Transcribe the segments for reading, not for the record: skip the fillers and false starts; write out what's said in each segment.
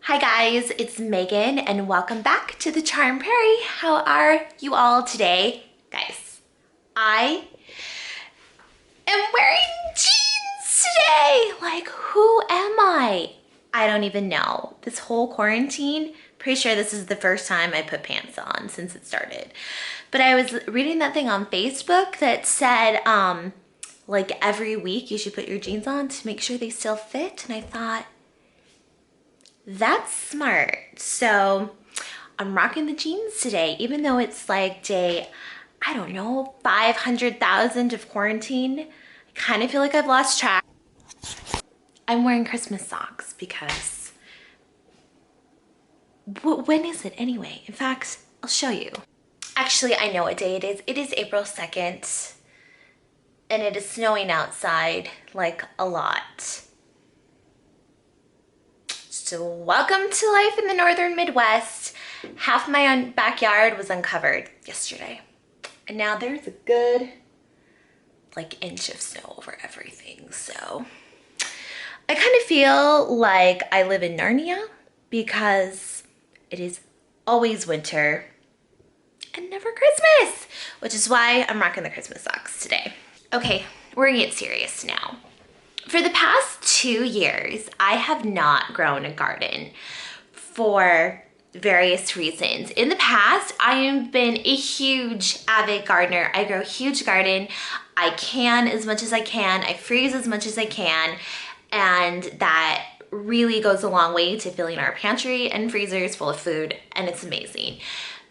Hi guys, it's Megan and welcome back to the Charm Prairie. How are you all today? Guys, I am wearing jeans today. Like, who am I? I don't even know. This whole quarantine, pretty sure this is the first time I put pants on since it started. But I was reading that thing on Facebook that said, like every week you should put your jeans on to make sure they still fit. And I thought, that's smart. So I'm rocking the jeans today, even though it's like day, I don't know, 500,000 of quarantine. I kind of feel like I've lost track. I'm wearing Christmas socks because, when is it anyway? In fact, I'll show you. Actually, I know what day it is. It is April 2nd and it is snowing outside like a lot. So welcome to life in the northern Midwest. Half my backyard was uncovered yesterday. And now there's a good like inch of snow over everything. So I kind of feel like I live in Narnia because it is always winter and never Christmas, which is why I'm rocking the Christmas socks today. Okay, we're gonna get serious now. For the past 2 years, I have not grown a garden for various reasons. In the past, I have been a huge avid gardener. I grow a huge garden. I can as much as I can. I freeze as much as I can. And that really goes a long way to filling our pantry and freezers full of food. And it's amazing.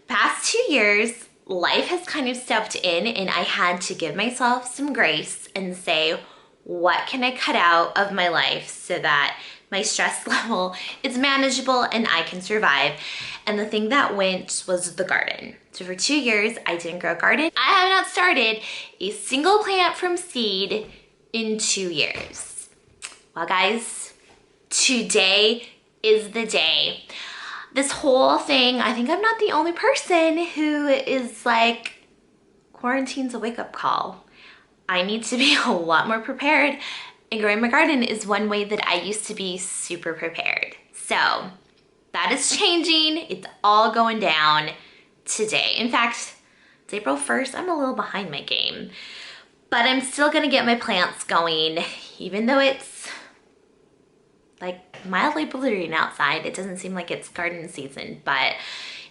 Past 2 years, life has kind of stepped in and I had to give myself some grace and say, what can I cut out of my life so that my stress level is manageable and I can survive? And the thing that went was the garden. So for 2 years, I didn't grow a garden. I have not started a single plant from seed in 2 years. Well, guys, today is the day. This whole thing, I think I'm not the only person who is like, quarantine's a wake-up call. I need to be a lot more prepared, and growing my garden is one way that I used to be super prepared. So that is changing. It's all going down today. In fact, it's April 1st. I'm a little behind my game, but I'm still gonna get my plants going, even though it's like mildly blizzarding outside. It doesn't seem like it's garden season, but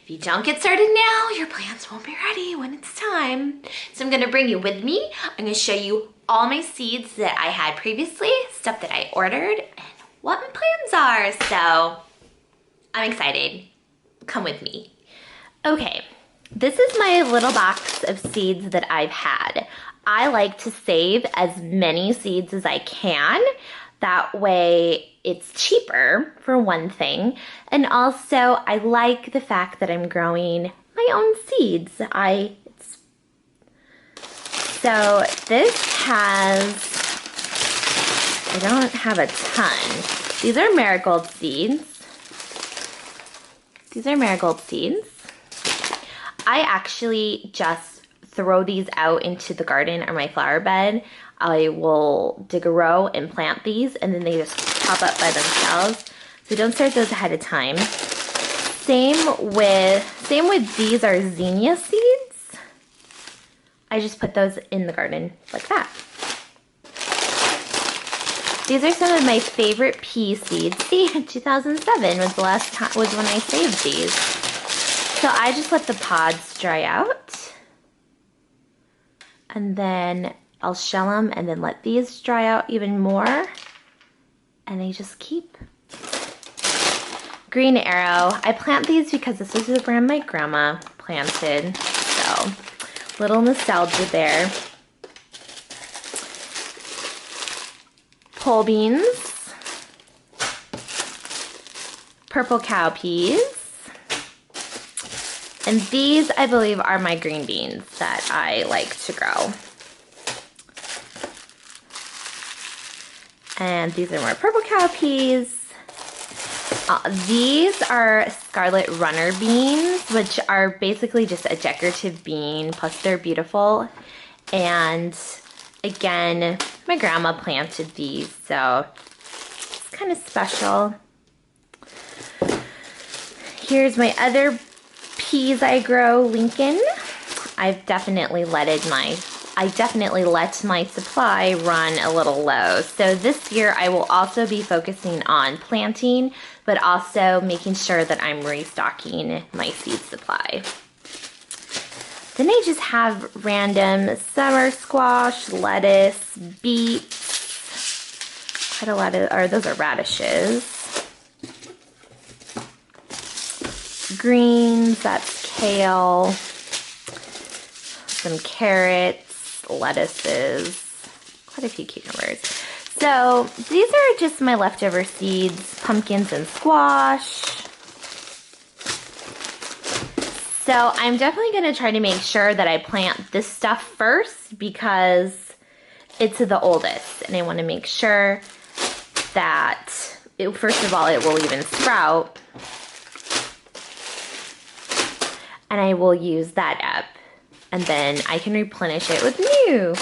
if you don't get started now, your plants won't be ready when it's time. So I'm gonna bring you with me. I'm gonna show you all my seeds that I had previously, stuff that I ordered, and what my plans are. So I'm excited. Come with me. Okay, this is my little box of seeds that I've had. I like to save as many seeds as I can. That way it's cheaper, for one thing. And also I like the fact that I'm growing my own seeds. So this has, I don't have a ton. These are marigold seeds. These are marigold seeds. I actually just throw these out into the garden or my flower bed. I will dig a row and plant these, and then they just pop up by themselves. So don't start those ahead of time. Same with these are zinnia seeds. I just put those in the garden like that. These are some of my favorite pea seeds. See, 2007 was the last time, was when I saved these. So I just let the pods dry out, and then I'll shell them and then let these dry out even more, and they just keep. Green Arrow. I plant these because this is the brand my grandma planted, so little nostalgia there. Pole beans. Purple cow peas. And these, I believe, are my green beans that I like to grow. And these are more purple cow peas. These are scarlet runner beans, which are basically just a decorative bean, plus they're beautiful. And again, my grandma planted these, so it's kind of special. Here's my other peas I grow, Lincoln. I definitely let my supply run a little low. So this year I will also be focusing on planting, but also making sure that I'm restocking my seed supply. Then I just have random summer squash, lettuce, beets, quite a lot of, or those are radishes. Greens, that's kale, some carrots, lettuces, quite a few cucumbers. So these are just my leftover seeds, pumpkins and squash. So I'm definitely going to try to make sure that I plant this stuff first because it's the oldest, and I want to make sure that first of all it will even sprout, and I will use that up, and then I can replenish it with new.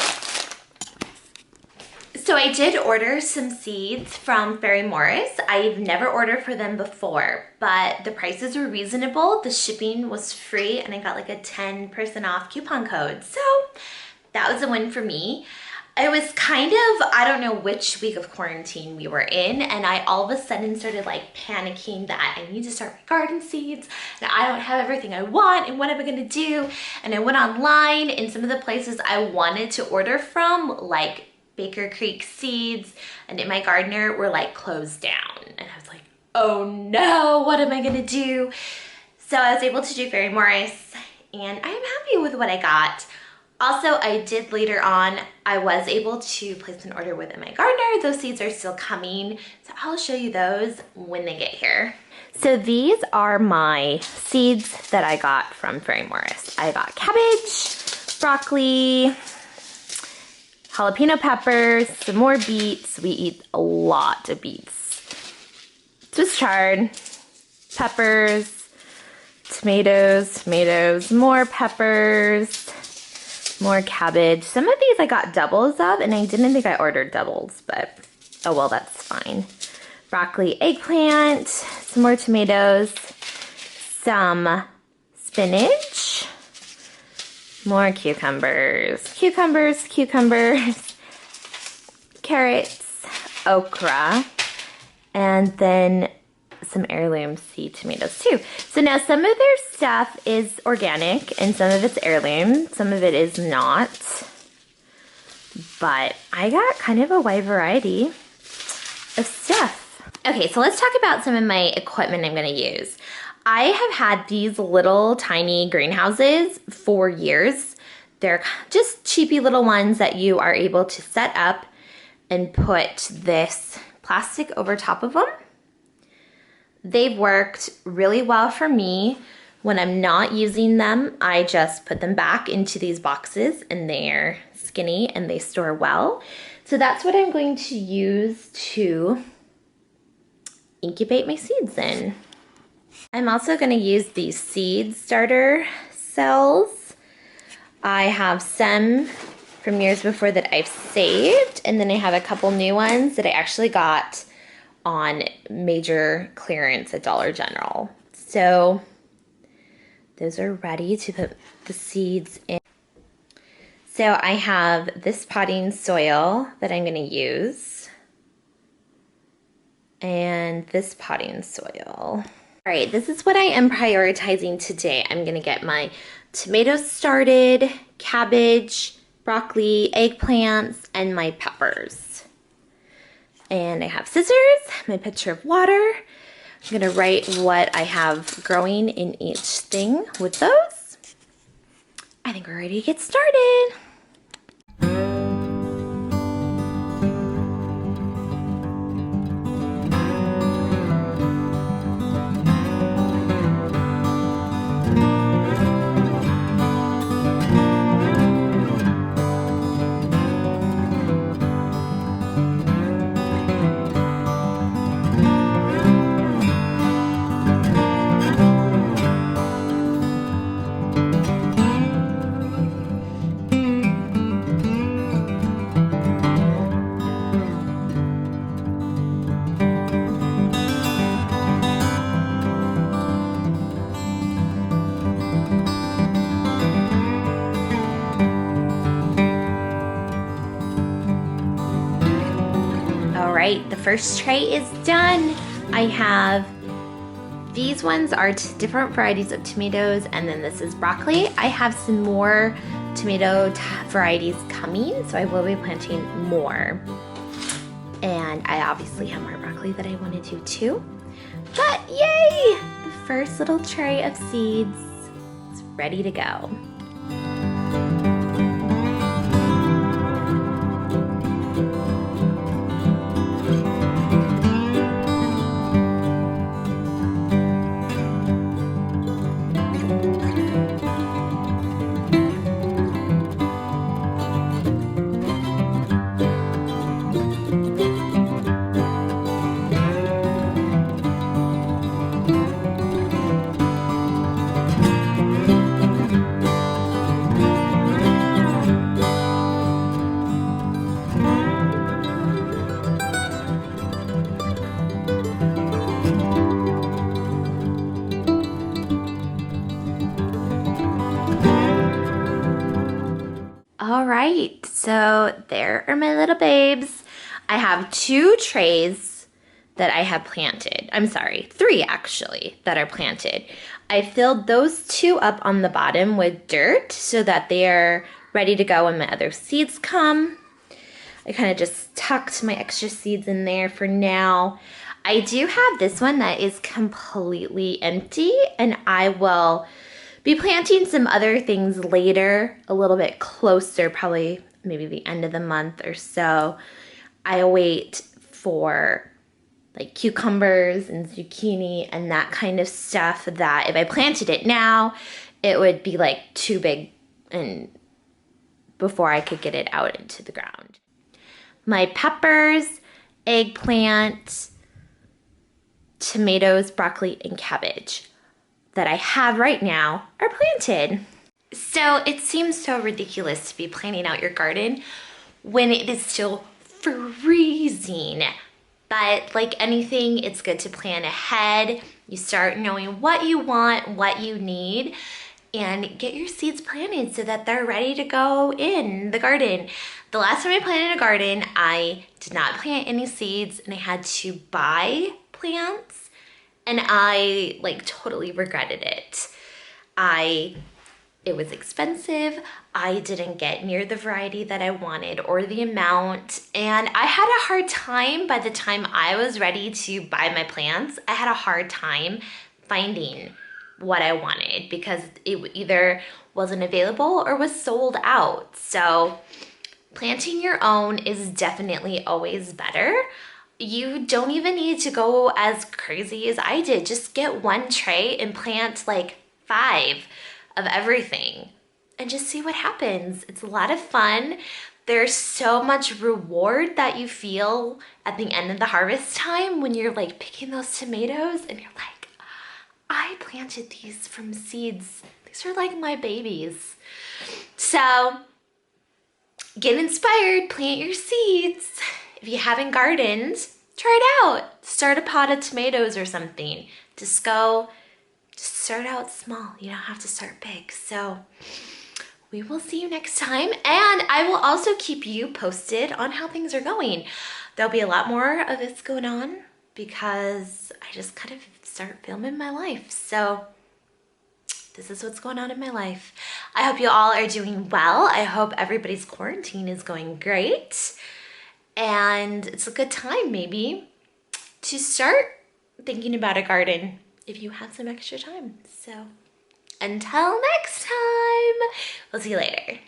So I did order some seeds from Ferry Morris. I've never ordered for them before, but the prices were reasonable. The shipping was free, and I got like a 10% off coupon code. So that was a win for me. It was kind of, I don't know which week of quarantine we were in, and I all of a sudden started like panicking that I need to start my garden seeds, and I don't have everything I want, and what am I gonna do? And I went online, and some of the places I wanted to order from, like Baker Creek Seeds and My Gardener, were like closed down. And I was like, oh no, what am I gonna do? So I was able to do Ferry Morris, and I'm happy with what I got. Also, I did later on, I was able to place an order with My Gardener. Those seeds are still coming, so I'll show you those when they get here. So these are my seeds that I got from Ferry Morris. I got cabbage, broccoli, jalapeno peppers, some more beets. We eat a lot of beets. Swiss chard, peppers, tomatoes, more peppers, more cabbage. Some of these I got doubles of, and I didn't think I ordered doubles, but oh well, that's fine. Broccoli, eggplant, some more tomatoes, some spinach, more cucumbers, carrots, okra, and then some heirloom seed tomatoes too. So now some of their stuff is organic and some of it's heirloom, some of it is not, but I got kind of a wide variety of stuff. Okay, so let's talk about some of my equipment I'm gonna use. I have had these little tiny greenhouses for years. They're just cheapy little ones that you are able to set up and put this plastic over top of them. They've worked really well for me. When I'm not using them, I just put them back into these boxes, and they're skinny and they store well. So that's what I'm going to use to incubate my seeds in. I'm also going to use these seed starter cells. I have some from years before that I've saved, and then I have a couple new ones that I actually got on major clearance at Dollar General. So those are ready to put the seeds in. So I have this potting soil that I'm going to use, and this potting soil. All right, this is what I am prioritizing today. I'm going to get my tomatoes started, cabbage, broccoli, eggplants, and my peppers. And I have scissors, my pitcher of water. I'm gonna write what I have growing in each thing with those. I think we're ready to get started. right, the first tray is done. I have, these ones are different varieties of tomatoes, and then this is broccoli. I have some more tomato varieties coming, so I will be planting more. And I obviously have more broccoli that I want to do too. But yay! The first little tray of seeds is ready to go. All right, so there are my little babes. I have 2 trays that I have planted. I'm sorry, 3 actually that are planted. I filled those 2 up on the bottom with dirt so that they are ready to go when my other seeds come. I kind of just tucked my extra seeds in there for now. I do have this one that is completely empty, and I will be planting some other things later, a little bit closer, probably maybe the end of the month or so. I wait for like cucumbers and zucchini and that kind of stuff that if I planted it now, it would be like too big and before I could get it out into the ground. My peppers, eggplant, tomatoes, broccoli, and cabbage that I have right now are planted. So it seems so ridiculous to be planting out your garden when it is still freezing. But like anything, it's good to plan ahead. You start knowing what you want, what you need, and get your seeds planted so that they're ready to go in the garden. The last time I planted a garden, I did not plant any seeds and I had to buy plants. And I like totally regretted it. It was expensive. I didn't get near the variety that I wanted or the amount. And I had a hard time by the time I was ready to buy my plants. I had a hard time finding what I wanted because it either wasn't available or was sold out. So planting your own is definitely always better. You don't even need to go as crazy as I did. Just get 1 tray and plant like 5 of everything and just see what happens. It's a lot of fun. There's so much reward that you feel at the end of the harvest time when you're like picking those tomatoes and you're like, I planted these from seeds. These are like my babies. So get inspired, plant your seeds. If you haven't gardened, try it out. Start a pot of tomatoes or something. Just start out small. You don't have to start big. So we will see you next time. And I will also keep you posted on how things are going. There'll be a lot more of this going on because I just kind of start filming my life. So this is what's going on in my life. I hope you all are doing well. I hope everybody's quarantine is going great. And it's a good time maybe to start thinking about a garden if you have some extra time. So until next time, we'll see you later.